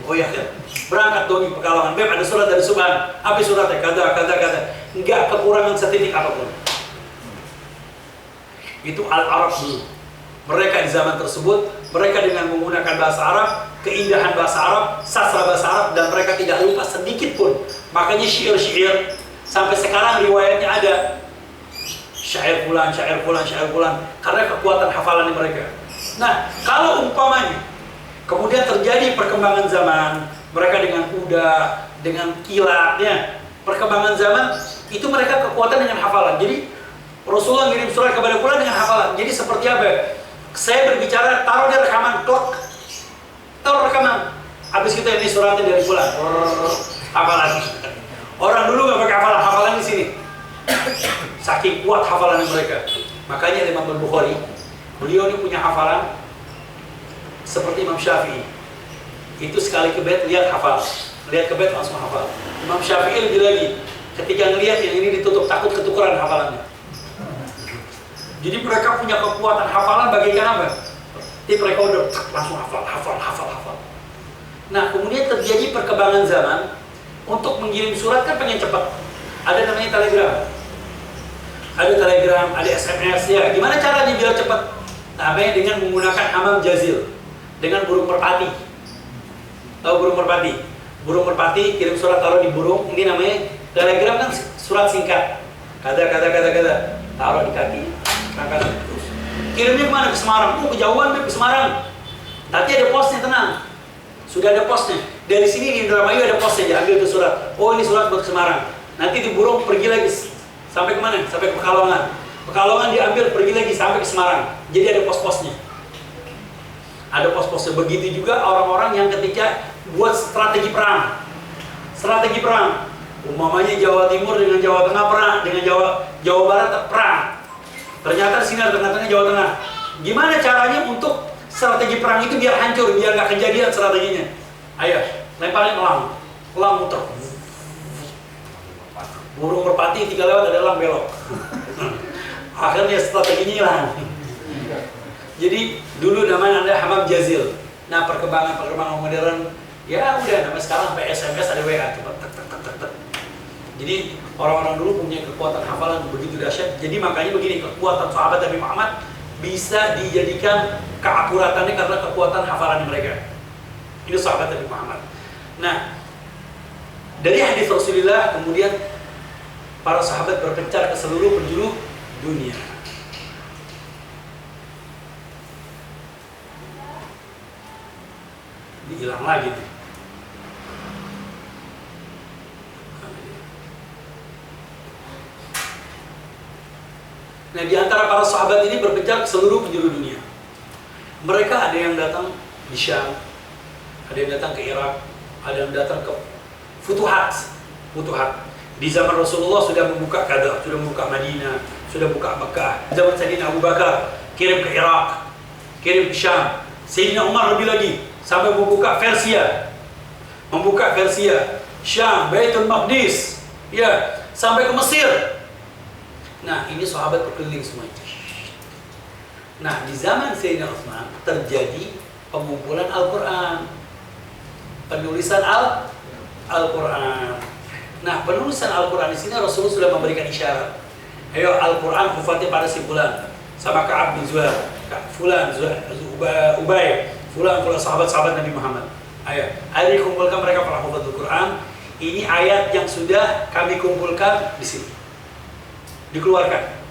Oh ya kan, berangkat dong di Pekalongan. Beb, ada surat dari Subhan. Apa suratnya? Kata. Enggak kekurangan setitik apapun. Itu Al-Arab dulu. Mereka di zaman tersebut, mereka dengan menggunakan bahasa Arab, keindahan bahasa Arab, sastra bahasa Arab, dan mereka tidak lupa sedikit pun. Makanya syair-syair sampai sekarang riwayatnya ada. Syair fulan, karena kekuatan hafalan mereka. Nah, kalau umpamanya kemudian terjadi perkembangan zaman, mereka dengan kuda, dengan kilatnya, perkembangan zaman itu mereka kekuatan dengan hafalan. Jadi Rasulullah ngirim surat kepada fulan dengan hafalan. Jadi seperti apa? Saya berbicara, taruh di rekaman, klok, taruh rekaman. Habis itu ini suratnya dari fulan, hafalan. Orang dulu nggak pakai hafalan, hafalan di sini. Saking kuat hafalan mereka. Makanya Imam Al-Bukhari, beliau ini punya hafalan seperti Imam Syafi'i. Itu sekali ke bed lihat hafal, lihat ke bed langsung hafal. Imam Syafi'i lebih lagi, ketika ngelihat yang ini ditutup takut ketukeran hafalannya. Jadi mereka punya kekuatan hafalan bagaikan apa? Jadi mereka udah langsung hafal. Nah, kemudian terjadi perkembangan zaman. Untuk mengirim surat kan pengen cepat. Ada namanya telegram. Ada telegram, ada SMS ya. Gimana caranya biar cepat? Namanya dengan menggunakan hamam jazil. Dengan burung merpati. Tahu burung merpati? Burung merpati kirim surat taruh di burung. Ini namanya telegram kan surat singkat. Kata. Taruh di kaki. Angkat terus. Kirimnya kemana? Ke Semarang. Ke jauhan ke Semarang. Nanti ada posnya, tenang. Sudah ada posnya. Dari sini di Indramayu ada posnya. Diambil itu surat. Oh, ini surat buat ke Semarang. Nanti di burung pergi lagi sampai kemana? Sampai ke Pekalongan. Pekalongan diambil pergi lagi sampai ke Semarang. Jadi ada pos-posnya. Ada pos-posnya. Begitu juga orang-orang yang ketika buat strategi perang. Strategi perang. Umpamanya Jawa Timur dengan Jawa Tengah perang, dengan Jawa Barat perang. Ternyata sini ada tengah-tengah Jawa Tengah. Gimana caranya untuk strategi perang itu biar hancur, biar nggak kejadian strateginya? Ayo, lemparin elang. Elang muter. Burung merpati tinggal lewat ada elang belok. Akhirnya strateginya hilang. Jadi dulu namanya ada hamam jazil. Nah, perkembangan modern ya udah namanya sekarang sampai SMS ada WA cepat tek. Jadi orang-orang dulu punya kekuatan hafalan begitu dahsyat. Jadi makanya begini, kekuatan sahabat Nabi Muhammad bisa dijadikan keakuratannya karena kekuatan hafalan mereka. Ini sahabat Nabi Muhammad. Nah, dari hadis Rasulullah kemudian para sahabat berpencar ke seluruh penjuru dunia. Hilang lagi nih. Nah, di antara para sahabat ini berpencar ke seluruh penjuru dunia. Mereka ada yang datang di Syam, ada yang datang ke Irak, ada yang datang ke Futuhat. Di zaman Rasulullah sudah membuka Qadah, sudah membuka Madinah, sudah buka Mekah. Zaman Sayyidina Abu Bakar kirim ke Irak, kirim ke Syam. Sayyidina Umar lebih lagi sampai membuka Persia, Syam, Baitul Maqdis, ya, sampai ke Mesir. Nah, ini sahabat berkeliling semua itu. Nah, di zaman Sayyidina Utsman terjadi pengumpulan Al-Quran, penulisan Al-Quran. Nah, penulisan Al-Quran di sini Rasulullah sudah memberikan isyarat. Ayo, Al-Quran hufatnya pada si fulan, sama Ka'ab bin Zuhair, fulan, Ubay, fulan sahabat-sahabat Nabi Muhammad. Ayo kumpulkan mereka para hufatul Quran. Ini ayat yang sudah kami kumpulkan di sini. Dikeluarkan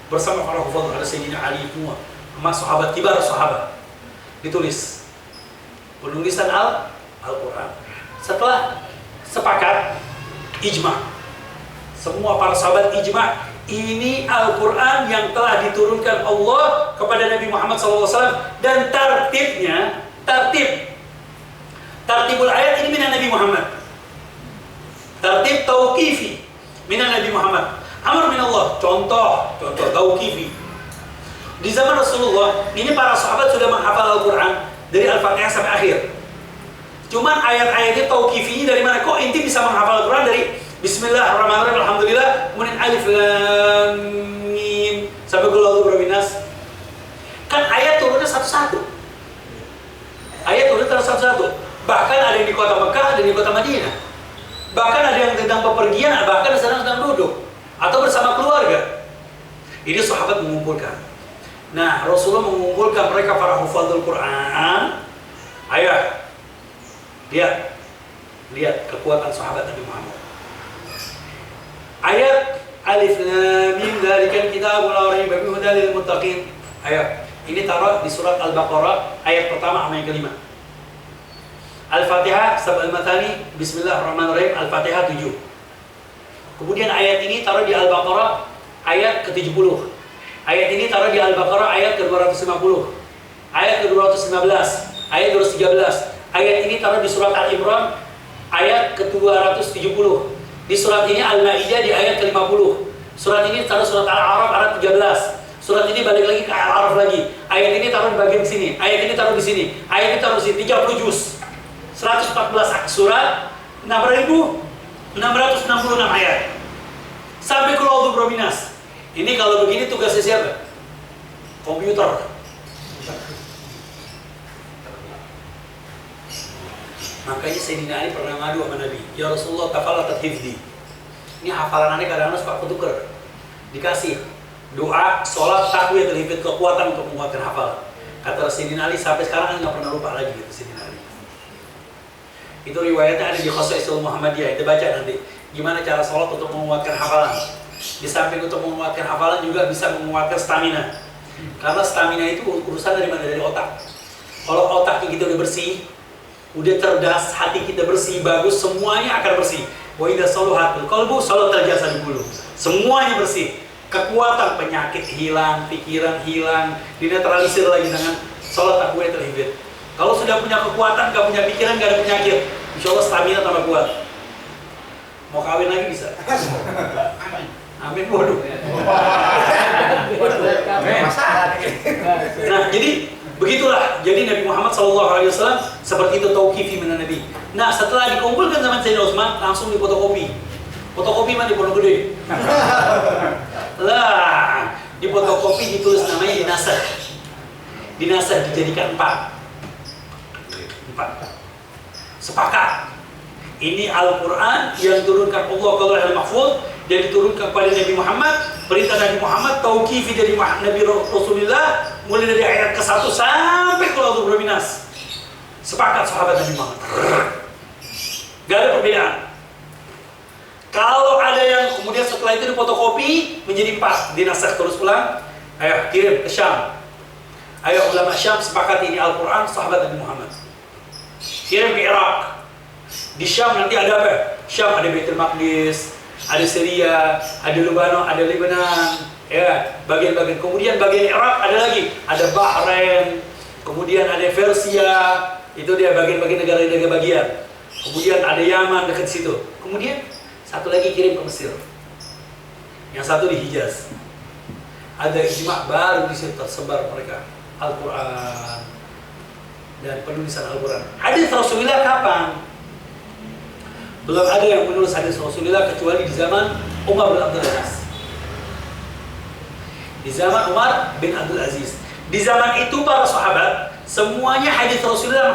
bersama para hufaz, ada Sayyidina Ali semua, emas sahabat, kibar sahabat, ditulis penulisan Al-Quran. Setelah sepakat ijma, semua para sahabat ijma, ini Al-Quran yang telah diturunkan Allah kepada Nabi Muhammad SAW, dan tartibul ayat ini minan Nabi Muhammad, tartib tauqifi minan Nabi Muhammad, amr min Allah. Contoh tauqifi. Di zaman Rasulullah ini para sahabat sudah menghafal Al-Quran dari Al-Fatihah sampai akhir. Cuman ayat-ayatnya tauqifinya dari mana? Kok inti bisa menghafal Al-Quran dari Bismillahirrahmanirrahim, Alhamdulillah, kemudian Alif Lam Mim sampai Qul A'udzu Birabbin Nas? Kan ayat turunnya satu-satu. Ayat udah terus satu-satu. Bahkan ada yang di kota Mekah, ada yang di kota Madinah. Bahkan ada yang tentang bepergian, bahkan sedang duduk atau bersama keluarga. Ini sahabat mengumpulkan. Nah, Rasulullah mengumpulkan mereka para hufadzul Quran. Ayah, lihat kekuatan sahabat Nabi Muhammad. Ayat Alif Lam Mim dzalikal kitabul la raiba fihi hudal lil muttaqin. Ayat ini taruh di surat Al-Baqarah ayat pertama sama yang kelima. Al-Fatihah sab'al matani, bismillahirrahmanirrahim, Al-Fatihah 7. Kemudian ayat ini taruh di Al-Baqarah ayat ke-70. Ayat ini taruh di Al-Baqarah ayat ke-250. Ayat ke-215, ayat 213. Ayat ini taruh di surat Al-Imran ayat ke-270. Di surat ini Al-Maidah di ayat ke-50. Surat ini taruh surat Al-A'raf ayat 13. Surat ini balik lagi ke Al-A'raf lagi. Ayat ini taruh di bagian sini. Ayat ini taruh di sini. Ayat ini taruh di sini. 30 juz. 114 surat, 6.666 ayat. Sampai Qul A'udzu Birabbil Nas. Ini kalau begini tugasnya siapa? Komputer. Makanya Sayyidina Ali pernah ngadu sama Nabi, "Ya Rasulullah, tafalatat hifdi." Ini hafalan aneh kadang-kadang suka ketuker. Dikasih doa, sholat, takwiyat, hifd, kekuatan untuk menguatkan hafalan. Kata Sayyidina Ali, sampai sekarang nggak pernah lupa lagi gitu Sayyidina Ali. Itu riwayatnya ada di Khosaisul Muhammadiyah. Itu baca nanti gimana cara sholat untuk menguatkan hafalan. Di samping untuk menguatkan hafalan juga bisa menguatkan stamina. Karena stamina itu urusan dari mana? Dari otak. Kalau otak kita udah bersih, udah cerdas, hati kita bersih, bagus, semuanya akan bersih. Wa idza salahatul qalbu salatal jasadu kullu. Semuanya bersih. Kekuatan penyakit hilang, pikiran hilang, dinetralisir lagi dengan sholat takwiyatul hifd. Kalau sudah punya kekuatan, gak punya pikiran, gak ada penyakit, insya Allah stamina tambah kuat. Mau kawin lagi bisa. Amin bodoh. Nah, jadi begitulah. Jadi Nabi Muhammad SAW seperti itu tauqifi minan Nabi. Nah, setelah dikumpulkan zaman Sayyidina Utsman, langsung difotokopi. Fotokopi mana di Pondok Gede? Lah, difotokopi ditulis namanya dinasah. Dinasah dijadikan 4. Sepakat. Ini Al-Quran yang diturunkan Allah ke Lauhul Mahfuz dan diturunkan kepada Nabi Muhammad. Perintah Nabi Muhammad tauqifi dari Nabi Rasulullah mulai dari ayat ke-1 sampai Qul A'udzu Birabbil Nas. Sepakat sahabat Nabi Muhammad. Gak ada perbedaan. Kalau ada yang kemudian setelah itu difotokopi menjadi 4, dinasakh terus ulang. Ayo kirim ke Syam. Ayo ulama Syam sepakat ini Al-Quran sahabat Nabi Muhammad. Kirim ke Irak. Di Syam nanti ada apa? Syam ada Baitul Maqdis, ada Syria, ada Lebanon, ada Lebanon, ya, bagian-bagian. Kemudian bagian Irak ada lagi, ada Bahrain, kemudian ada Persia, itu dia bagian-bagian negara-negara bagian. Kemudian ada Yaman dekat situ. Kemudian satu lagi kirim ke Mesir. Yang satu di Hijaz. Ada ijma' baru di situ tersebar mereka Al-Quran dan penulisan Al-Quran. Hadis Rasulullah kapan? Belum ada yang menulis hadis Rasulullah kecuali di zaman Umar bin Abdul Aziz. Di zaman Umar bin Abdul Aziz. Di zaman itu para sahabat semuanya hadis Rasulullah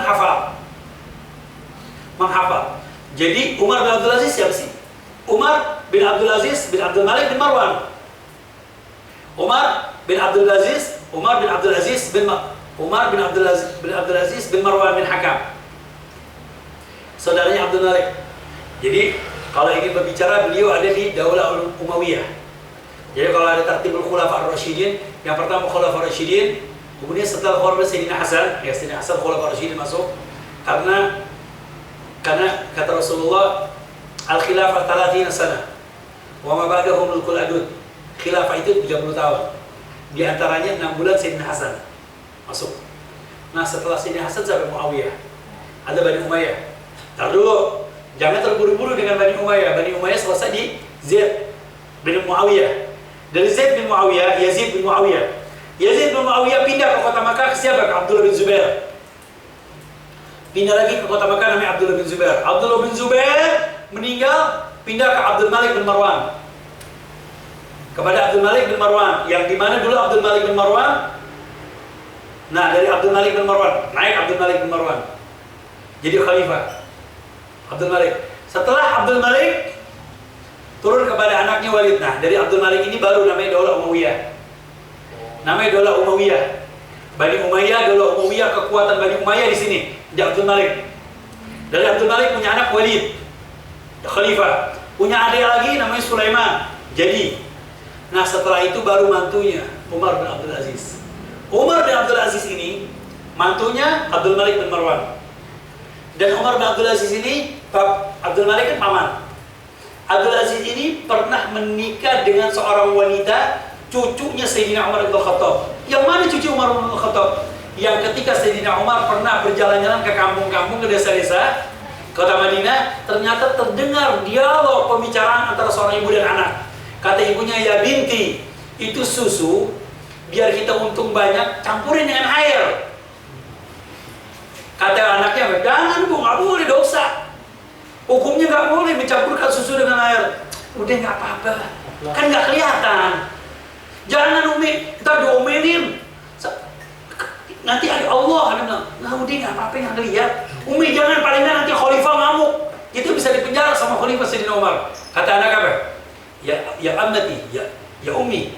menghafal. Jadi Umar bin Abdul Aziz siapa sih? Umar bin Abdul Aziz bin Abdul Malik bin Marwan. Umar bin Abdul Aziz bin Marwan bin Hakam. Saudaranya Abdul Malik. Jadi kalau ingin berbicara beliau ada di Daulah Umayyah. Jadi kalau ada tertibul Khulafa ar-Rasyidin, yang pertama Khulafa ar-Rasyidin, kemudian setelah Khulafa Sayyidina Hasan, ya Sayyidina Hasan Khulafa ar-Rasyidin masuk karena kata Rasulullah al-khilafah 30 sana. Wa ma ba'dahu mulkul adud. Khilafah itu 30 tahun. Di antaranya 6 bulan Sayyidina Hasan masuk. Nah, setelah Sayyidina Hasan sampai Muawiyah. Ada Bani Umayyah. Tar dulu. Jangan terburu-buru dengan Bani Umayyah. Bani Umayyah selesai di Zaid bin Muawiyah. Dari Zaid bin Muawiyah, Yazid bin Muawiyah. Yazid bin Muawiyah pindah ke kota Makkah ke siapa? Ke Abdullah bin Zubair. Pindah lagi ke kota Makkah namanya Abdullah bin Zubair. Abdullah bin Zubair meninggal, pindah ke Abdul Malik bin Marwan. Kepada Abdul Malik bin Marwan, yang dimana dulu Abdul Malik bin Marwan Nah, dari Abdul Malik bin Marwan, naik Abdul Malik bin Marwan. Jadi khalifah. Abdul Malik. Setelah Abdul Malik turun kepada anaknya Walid. Nah, dari Abdul Malik ini baru namanya Daulah Umayyah. Namanya Daulah Umayyah. Bani Umayyah, Daulah Umayyah, kekuatan Bani Umayyah di sini. Di Abdul Malik. Dari Abdul Malik punya anak Walid, khalifah. Punya adik lagi namanya Sulaiman. Jadi, nah setelah itu baru mantunya Umar bin Abdul Aziz. Umar bin Abdul Aziz ini mantunya Abdul Malik bin Marwan. Dan Umar bin Abdul Aziz ini, Abdul Malik kan paman. Abdul Aziz ini pernah menikah dengan seorang wanita, cucunya Sayyidina Umar bin Khattab. Yang mana cucu Umar bin Khattab? Yang ketika Sayyidina Umar pernah berjalan-jalan ke kampung-kampung, ke desa-desa kota Madinah, ternyata terdengar dialog pembicaraan antara seorang ibu dan anak. Kata ibunya, "Ya binti, itu susu biar kita untung banyak, campurin dengan air." Kata anaknya, "Jangan bu, nggak boleh, dosa. Hukumnya nggak boleh mencampurkan susu dengan air." "Udah nggak apa-apa, kan nggak kelihatan. Jangan Umi, kita diomelin. Nanti ada Allah." Dia bilang, "Nah udah nggak apa-apa, yang lihat. Umi jangan, paling nggak nanti khalifah ngamuk. Itu bisa dipenjara sama khalifah Sayyidina Umar." Kata anak apa? Ya ammati, ya Umi.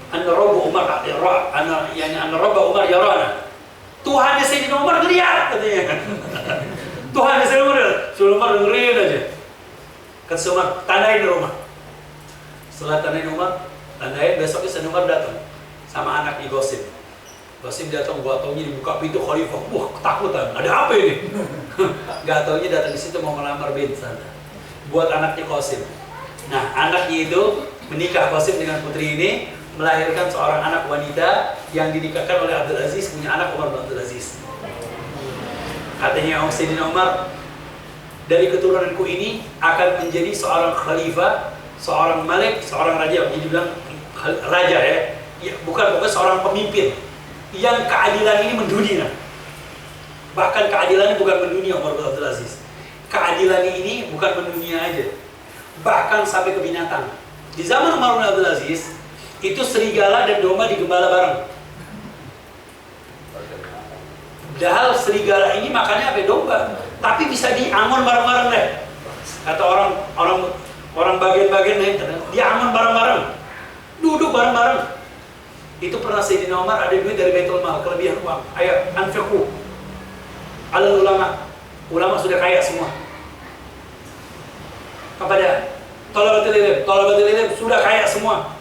Anna Rabbu Umar yara, anna Rabba Umar yarana. Tuhannya Sayyidina Umar ngeliat katanya. Tuhannya Sayyidina Umar dengerin aja. Kata Umar, tandain di rumah. Setelah tandain Umar, tandain, besoknya Sayyidina Umar datang sama anaknya Gosip. Gosip datang, gak taunya dibuka pintu khalifah. Wah, ketakutan. Ada apa ini? Gak taunya datang di situ mau melamar bint sana. Buat anaknya Qasim. Nah, anaknya itu menikah, Qasim dengan putri ini, melahirkan seorang anak wanita yang dinikahkan oleh Abdul Aziz, punya anak Umar bin Abdul Aziz. Katanya Sayyidina Umar, dari keturunanku ini akan menjadi seorang khalifah, seorang malik, seorang raja. Jadi bilang raja ya, bukan seorang pemimpin yang keadilan ini mendunia. Bahkan keadilan ini bukan mendunia Umar bin Abdul Aziz. Keadilan ini bukan mendunia aja, bahkan sampai ke binatang. Di zaman Umar bin Abdul Aziz, itu serigala dan domba digembala bareng. Padahal serigala ini makannya apa? Domba. Tapi bisa diangon bareng-bareng deh. Kata orang bagian-bagian nih, diangon bareng-bareng, duduk bareng-bareng. Itu pernah Sayyidina Umar ada duit dari Baitul Mal, kelebihan uang. Ayo, anfiqu ala ulama. Ulama sudah kaya semua. Kepada talabatul ilm sudah kaya semua.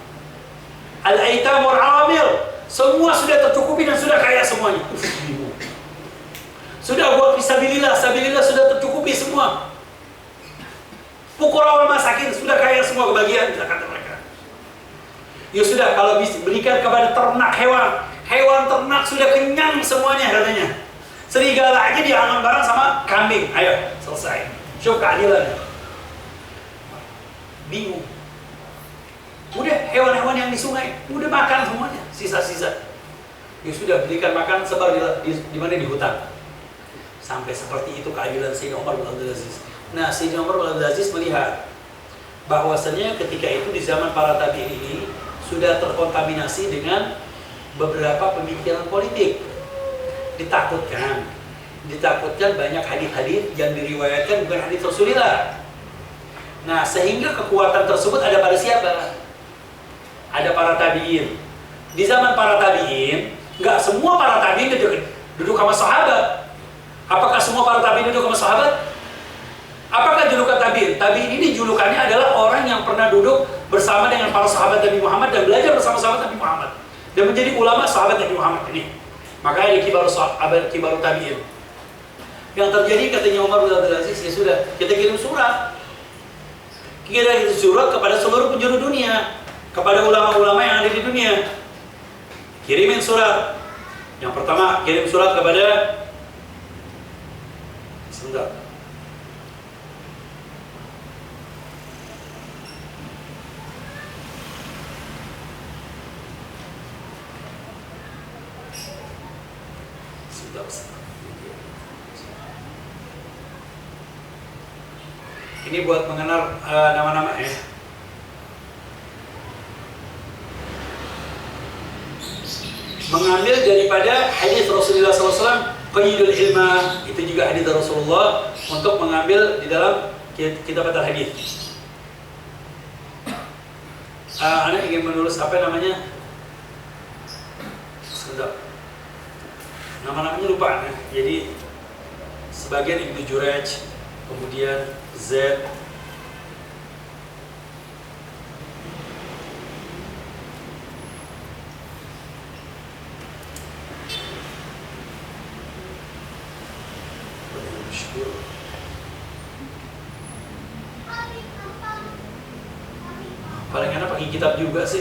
Al-aitam wal awamil, semua sudah tercukupi dan sudah kaya semuanya. Sudah buat fisabilillah, sabilillah sudah tercukupi semua. Fuqara wal masakin sudah kaya semua kebagian, kata mereka. Ya sudah, kalau bisa berikan kepada ternak hewan ternak sudah kenyang semuanya katanya. Serigala aja diangon bareng sama kambing. Ayo, selesai. Syuk keadilan. Bingung. Udah, hewan-hewan yang di sungai udah makan semuanya, sisa-sisa. Ya sudah, berikan makan sebar di mana, di hutan. Sampai seperti itu keadilan Sayyidina Umar bin Abdul Aziz. Nah, Sayyidina Umar bin Abdul Aziz melihat bahwasanya ketika itu di zaman para tabi'in ini sudah terkontaminasi dengan beberapa pemikiran politik. Ditakutkan banyak hadis-hadis yang diriwayatkan bukan hadis Rasulullah. Nah, sehingga kekuatan tersebut ada pada siapa? Ada para tabi'in. Di zaman para tabi'in, nggak semua para tabi'in duduk sama sahabat. Apakah semua para tabi'in duduk sama sahabat? Apakah julukan tabi'in? Tabi'in ini julukannya adalah orang yang pernah duduk bersama dengan para sahabat Nabi Muhammad dan belajar bersama sahabat Nabi Muhammad dan menjadi ulama sahabat Nabi Muhammad ini. Makanya di kibaru tabi'in. Yang terjadi katanya Umar bin Abdul Aziz, ya sudah, kita kirim surat. Kirim surat kepada seluruh penjuru dunia, kepada ulama-ulama yang ada di dunia. Kirimin surat. Yang pertama, kirim surat kepada sebentar. Ini buat mengenal nama-nama ya. mengambil daripada hadis Rasulullah SAW, qayyidul ilma, itu juga hadis Rasulullah untuk mengambil di dalam kitab al-hadis. Anak ingin menulis apa namanya? Sedap. Nama-namanya lupa, ya. Jadi sebagian Ibnu Jurayj, kemudian Z. Paling enak pakai kitab juga sih.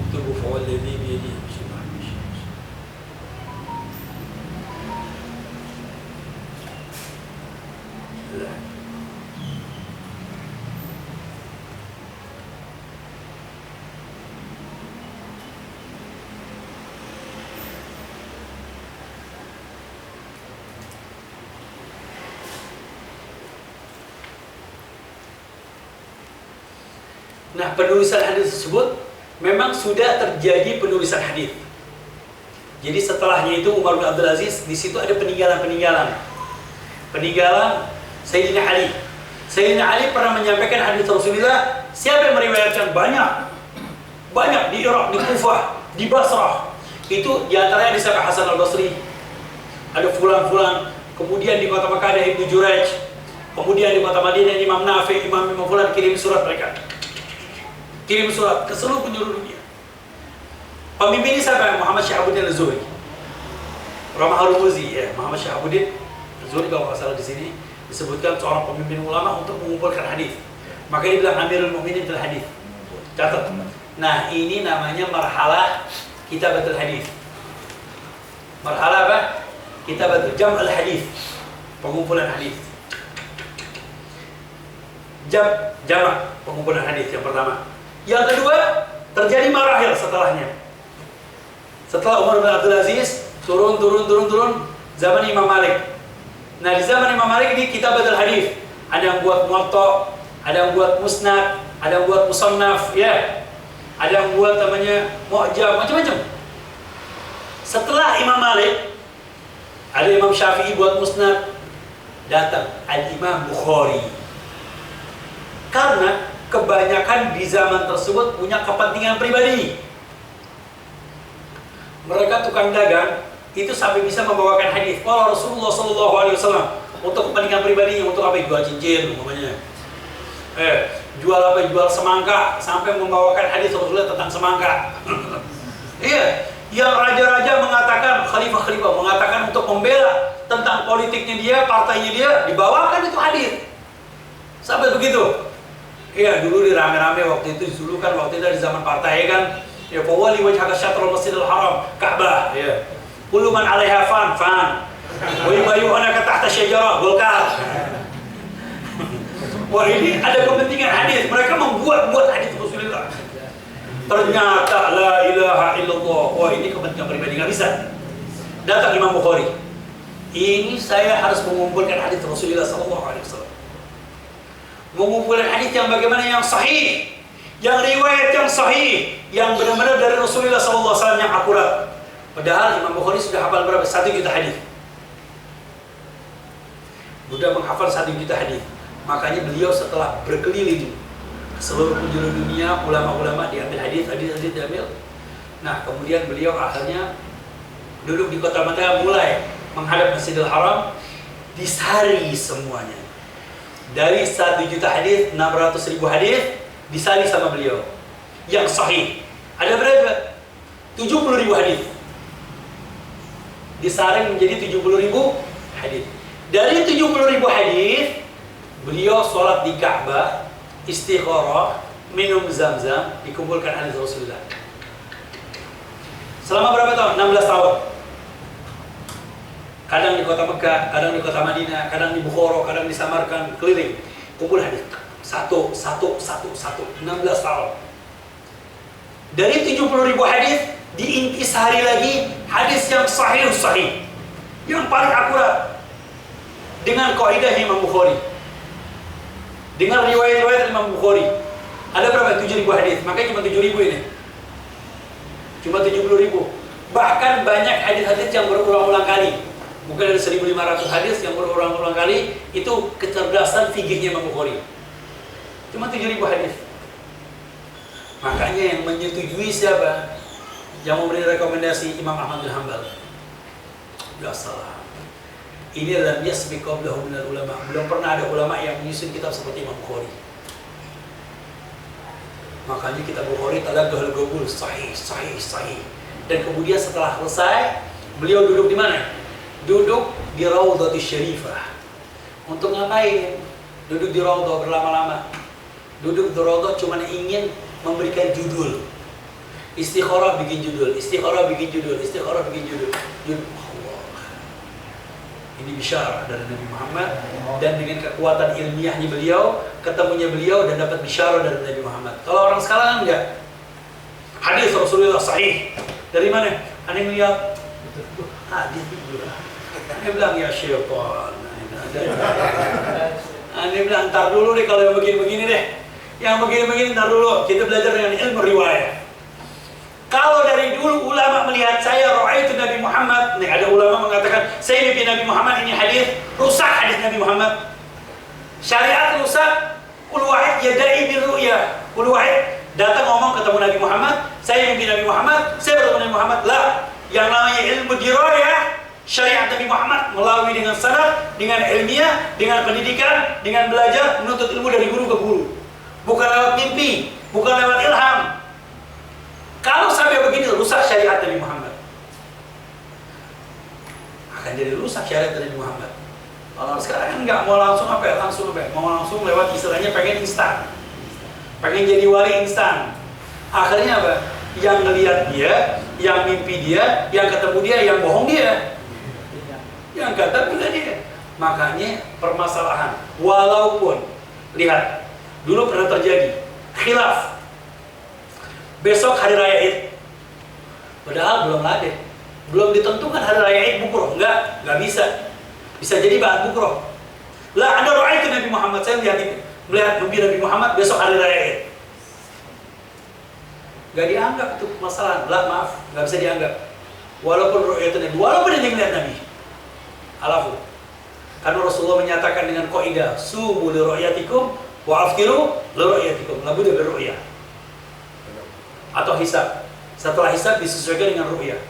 Uktubu fawalladhi biyadihi. Nah, penulisan hadis tersebut memang sudah terjadi penulisan hadis. Jadi setelahnya itu Umar bin Abdul Aziz, di situ ada peninggalan Sayyidina Ali. Sayyidina Ali pernah menyampaikan hadis Rasulullah. Siapa yang meriwayatkan? Banyak di Irak, di Kufah, di Basrah. Itu diantaranya di Sa'ad Hasan al-Basri. Ada fulan-fulan. Kemudian di kota Makkah ada Ibnu Jurayj. Kemudian di kota Madinah Imam Nafi, Imam fulan kirim surat mereka. Kirim surat ke seluruh penjuru dunia. Pemimpin ini siapa? Muhammad Syihabuddin Az-Zuhri. Ramah al-Muzi, ya, Muhammad Syihabuddin Az-Zuhri kalau nggak salah di sini disebutkan seorang pemimpin ulama untuk mengumpulkan hadis. Maka dia bilang Amirul Mukminin fil hadis. Catat. Nah, ini namanya marhalah kitabatul hadis. Marhalah apa? Kitabatul jam'ul hadis. Pengumpulan hadis. Jamak pengumpulan hadis yang pertama. Yang kedua, terjadi marahil setelahnya. Setelah Umar bin Abdul Aziz turun zaman Imam Malik. Nah, di zaman Imam Malik ini kitabatul hadis. Ada yang buat muwatta, ada yang buat musnad, ada yang buat musannaf, ya. Ada yang buat namanya mu'jam, macam-macam. Setelah Imam Malik, ada Imam Syafi'i buat musnad, datang Al-Imam Bukhari. Karena kebanyakan di zaman tersebut punya kepentingan pribadi. Mereka tukang dagang itu sampai bisa membawakan hadis. Kalau Rasulullah SAW untuk kepentingan pribadinya, untuk apa? Jual cincin, umpamanya. Jual apa? Jual semangka, sampai membawakan hadis Rasulullah tentang semangka. Iya, yang raja-raja mengatakan, khalifah-khalifah mengatakan untuk membela tentang politiknya dia, partainya dia, dibawakan itu hadis. Sampai begitu. Iya, dulu di rame-rame waktu itu dulu kan, waktu itu di zaman partai kan, ya fawali wajhaka syatrul masjidil haram, Ka'bah, ya. Kullu man 'alaiha fan. Wa yubayyi'unaka tahta syajarah, Golkar. Wah, ini ada kepentingan hadis, mereka membuat hadis Rasulullah. Ternyata la ilaha illallah. Wah, ini kepentingan pribadi, nggak bisa. Datang Imam Bukhari. Ini saya harus mengumpulkan hadis Rasulullah SAW. Mengumpulkan hadis yang bagaimana, yang sahih, yang riwayat yang sahih, yang benar-benar dari Rasulullah SAW yang akurat. Padahal Imam Bukhari sudah hafal berapa? 1 juta hadis. Sudah menghafal 1 juta hadis. Makanya beliau setelah berkeliling ke seluruh penjuru dunia, ulama-ulama diambil hadis diambil. Nah, kemudian beliau akhirnya duduk di kota Makkah, mulai menghadap Masjidil Haram, disari semuanya. Dari 1 juta hadis, 600.000 hadis disari sama beliau yang sahih. Ada berapa? 70.000 hadis. Disaring menjadi 70.000 hadis. Dari 70.000 hadis, beliau sholat di Ka'bah, istikharah, minum zam-zam, dikumpulkan hadis Rasulullah. Selama berapa tahun? 16 tahun. Kadang di kota Mekah, kadang di kota Madinah, kadang di Bukhara, kadang di Samarkand, keliling, kumpul hadis. Satu, 16 tahun. Dari 70.000 hadis, diintisari lagi hadis yang sahih, yang paling akurat dengan kaidah Imam Bukhari. Dengan riwayat-riwayat Imam Bukhari. Ada berapa? 7.000 hadis. Makanya cuma 7.000 ini. Cuma 70.000. Bahkan banyak hadis-hadis yang berulang-ulang kali. Mungkin ada 1.500 hadis yang berulang-ulang kali. Itu kecerdasan fikihnya Imam Bukhari. Cuma 7.000 hadis. Makanya yang menyetujui siapa? Yang memberi rekomendasi Imam Ahmad bin Hanbal. Gak salah. Ini adalah yasbiq qablahu minal ulama. Belum pernah ada ulama yang menyusun kitab seperti Imam Bukhari. Makanya kitab Bukhari talaqqul qabul sahih. Dan kemudian setelah selesai, beliau duduk di mana? Duduk di Raudhatus Syarifah. Untuk ngapain? Duduk di Raudhah berlama-lama. Duduk di Raudhah cuma ingin memberikan judul. Istikharah bikin judul, istikharah bikin judul, istikharah bikin judul. Allah. Ini bisyarah dari Nabi Muhammad, dan dengan kekuatan ilmiahnya beliau, ketemunya beliau dan dapat bisyarah dari Nabi Muhammad. Kalau orang sekarang kan enggak. Hadis Rasulullah sahih. Dari mana? Anda melihat hadis itu. Anda bilang ya syaitan. Anda bilang ntar dulu deh kalau yang begini-begini deh. Yang begini-begini ntar dulu. Kita belajar dengan ilmu riwayat. Kalau dari dulu ulama melihat saya ra'aitu Nabi Muhammad, nih ada ulama mengatakan saya mimpi Nabi Muhammad, ini hadis rusak hadis Nabi Muhammad. Syariat rusak. Kul wahid yadai bil ru'ya. Kul wahid datang ngomong ketemu Nabi Muhammad, saya mimpi Nabi Muhammad, saya bertemu Nabi Muhammad. Lah, yang namanya ilmu dirayah syariat Nabi Muhammad melalui dengan sanad, dengan ilmiah, dengan pendidikan, dengan belajar menuntut ilmu dari guru ke guru. Bukan lewat mimpi, bukan lewat ilham. Kalau sampai begini rusak syariat Nabi Muhammad. Akan jadi rusak syariat Nabi Muhammad. Kalau sekarang enggak mau langsung apa? Mau langsung lewat istilahnya pengen instan. Pengen jadi wali instan. Akhirnya apa? Yang ngelihat dia, yang mimpi dia, yang ketemu dia, yang bohong dia. Yang kata bila dia. Makanya permasalahan. Walaupun lihat, dulu pernah terjadi khilaf. Besok hari raya Id. Padahal belum ada. Belum ditentukan hari raya Id bukroh. Enggak bisa. Bisa jadi ba'ad bukroh. Lah ada ra'aitu Nabi Muhammad, saya melihat mimpi Nabi Muhammad besok hari raya Id. Gak dianggap itu masalah. Lah maaf, gak bisa dianggap. Walaupun ru'yatu Nabi, walaupun dia melihat Nabi. Alafu. Karena Rasulullah menyatakan dengan kaidah sumu li ru'yatikum wa aftiru li ru'yatikum. La budda bir ru'yah. Atau hisab. Setelah hisab disesuaikan dengan ru'yah.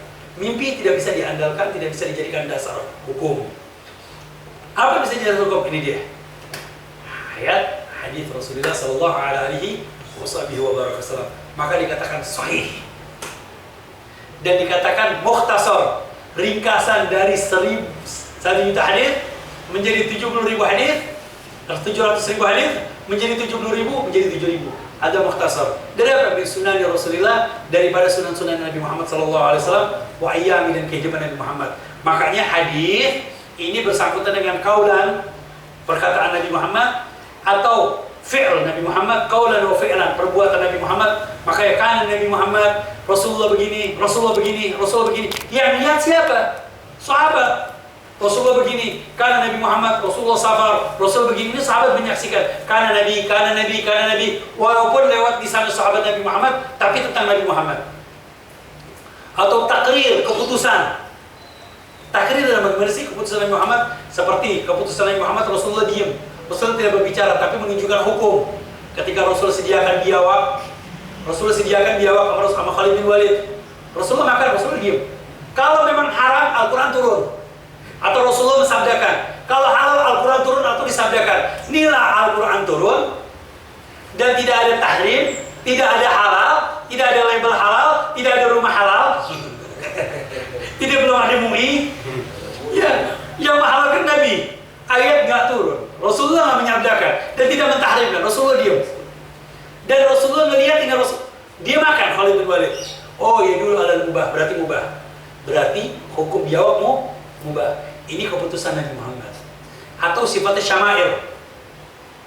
Mimpi tidak bisa diandalkan, tidak bisa dijadikan dasar hukum. Apa bisa jadi hukum? Ini dia. Ayat hadis Rasulullah sallallahu alaihi wasallam. Maka dikatakan sahih. Dan dikatakan mukhtasar, ringkasan dari 1 juta hadis menjadi 70.000 hadis, 700.000 hadis menjadi 70.000, menjadi 7.000. Ada mukhtasar. Dari apa? Dari sunnah Rasulullah, daripada sunan-sunan Nabi Muhammad SAW, wa ayyami dan kehidupan Nabi Muhammad. Makanya hadis ini bersangkutan dengan kaulan, perkataan Nabi Muhammad, atau fi'l Nabi Muhammad, kaulan wa fi'lan, perbuatan Nabi Muhammad. Makanya kan Nabi Muhammad, Rasulullah begini, Rasulullah begini, Rasulullah begini. Yang lihat siapa? Sahabat. Rasulullah begini, karena Nabi Muhammad, Rasulullah safar, Rasul begini, ini sahabat menyaksikan, karena Nabi, walaupun lewat di sana sahabat Nabi Muhammad, tapi tentang Nabi Muhammad. Atau takrir, keputusan. Takrir dalam bagaimana sih keputusan Nabi Muhammad? Seperti keputusan Nabi Muhammad, Rasulullah diam, Rasul tidak berbicara, tapi menunjukkan hukum. Ketika Rasul sediakan biawak, sama Khalid bin Walid, Rasulullah makan, Rasulullah diam. Kalau memang haram, Al-Quran turun. Atau Rasulullah mensabdakan, kalau halal Al-Quran turun atau disabdakan. Inilah Al-Quran turun dan tidak ada tahrim, tidak ada halal, tidak ada label halal, tidak ada rumah halal, tidak belum ada MUI. Ya, yang menghalalkan Nabi, ayat nggak turun, Rasulullah nggak menyabdakan dan tidak mentahrimkan, Rasulullah diam. Dan Rasulullah melihat dengan dia makan Khalid bin Walid. Oh ya dulu ada mubah, berarti mubah, berarti hukum biawakmu mubah. Ini keputusan Nabi Muhammad. Atau sifatnya syama'il.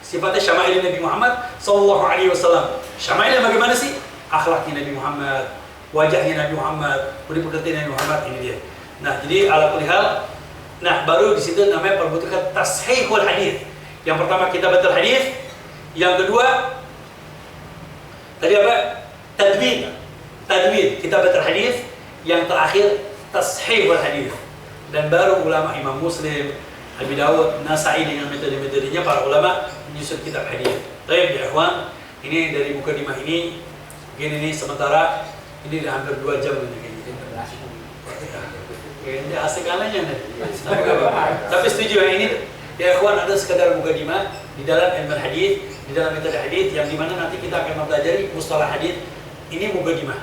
Sifatnya syama'il Nabi Muhammad sallallahu alaihi wasallam. Syama'il bagaimana sih? Akhlaknya Nabi Muhammad, wajahnya Nabi Muhammad, budi pekerti Nabi Muhammad, ini dia. Nah, jadi ala kulli hal, nah baru di situ namanya perbuatan tashihul hadis. Yang pertama kita batal hadis, Yang kedua, tadi apa? Tadwin. Kita baca hadis. Yang terakhir, tashihul hadis. Dan baru ulama Imam Muslim, Abi Dawud, Nasai dengan metode-metodenya para ulama menyusun kitab hadis. Baik ya ikhwan, ini dari mukadimah ini, begini nih sementara ini udah hampir 2 jam ini kayak gitu. Kayaknya asik kalanya nih. Tapi setuju ya ini ya ikhwan, ada sekadar mukadimah di dalam ilmu hadis, di dalam metode hadis yang dimana nanti kita akan mempelajari mustalah hadis. Ini mukadimah.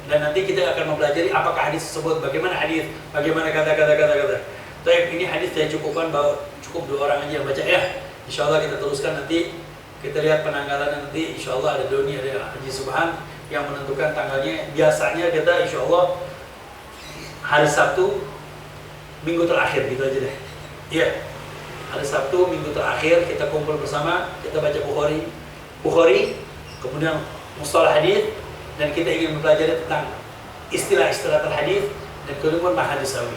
Dan nanti kita akan mempelajari apakah hadis tersebut, bagaimana hadis, bagaimana kata-kata. Baik, ini hadis saya cukupkan bahwa cukup 2 orang aja yang baca ya. Insyaallah kita teruskan nanti. Kita lihat penanggalan nanti. Insyaallah ada Doni, ada Haji Subhan yang menentukan tanggalnya. Biasanya kita insyaallah hari Sabtu minggu terakhir gitu aja deh. Iya. Hari Sabtu minggu terakhir kita kumpul bersama, kita baca Bukhari, kemudian mustalah hadis. Dan kita ingin mempelajari tentang istilah-istilah terhadis dan kemudian hadis sawi.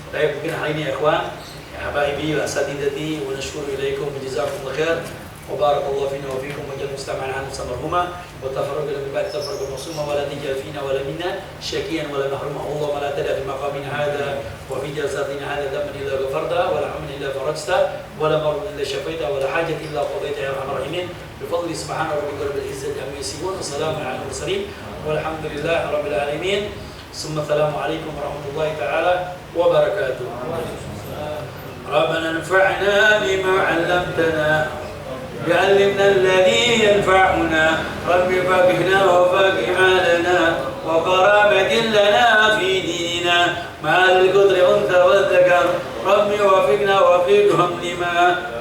Baik, mungkin hari ini ya ikhwan, ya habaibi wa asatidati wa nashkuru ilaikum wa jazakumullah khair wa barakallahu fina wa fikum wa jal mustama'an an samarhuma wa tafarraqu min ba'd tafarraqu masuma wa la tajal fina wa la minna syakiyan wa la mahruma Allah wa la tada fi maqamina hadha wa fi jalsatina hadha dhamman illa ghafarta wa la hamdan illa farajta wa la mardan illa shafaita wa la hajat illa qadaita ya arhamar rahimin. بفضل سبحان ربك رب العزة عما يصفون وسلام على المرسلين والحمد لله رب العالمين ثم السلام عليكم ورحمة الله تعالى وبركاته. ربنا انفعنا بما علمتنا علمنا الذي ينفعنا رب فقهنا وفقه حالنا وقرابة لنا في ديننا مع القدر أنثى والذكر رب وفقنا وفقهم لما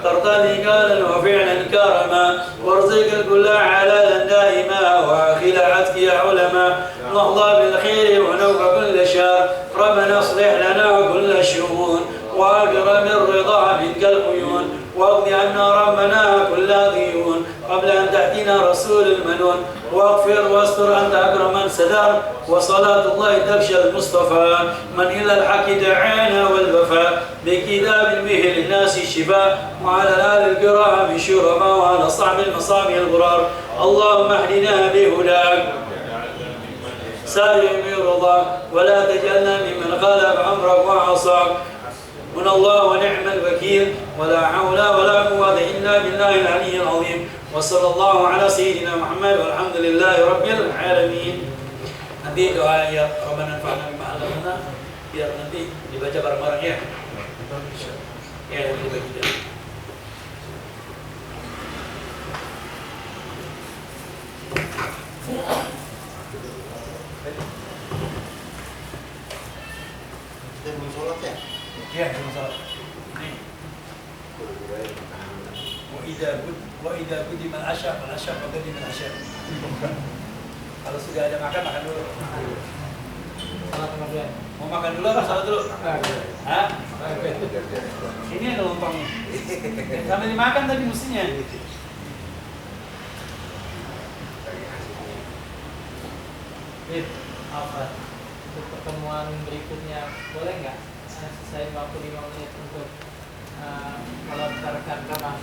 ترتضي قولا وفعلا كرما وارزق الكل حلالا دائما واخل عتك يا علماء نهضى بالخير ونوق كل شر ربنا اصلح لنا كل الشؤون واكرم الرضا منك العيون واقض عنا ربنا كل ديون قبل ان تاتينا رسول المنون واغفر واستر انت اكرم من ستر وصلاه الله تبشى المصطفى من الى الحق دعانا والوفاء بكتاب به للناس الشفاء وعلى الآل الكرام الشرفاء وعلى صحب المصابيح الغرار اللهم اهدنا بهداك سالم برضاك ولا تجعلنا ممن خالف امرك وعصاك من الله ونعم الوكيل ولا حول ولا قوة إلا بالله العلي العظيم وصلى الله على سيدنا محمد والحمد لله رب العالمين. Nanti doa ya Rabbana anfa'na bima 'allamtana biar nanti dibaca bareng-bareng ya. Ya, dibagi dia. Kita belum sholat ya? Ya, belum sholat. Ini. Wa idza qudima al-'asha fal-'asha qudima al-'asha. Kalau sudah ada makan dulu. Salat kemudian. Mau makan dulu atau salat dulu? Hah? Ini ada lontongnya. Sambil dimakan tadi mestinya. Apa? Untuk pertemuan berikutnya boleh nggak saya waktu 5 menit untuk melontarkan masalah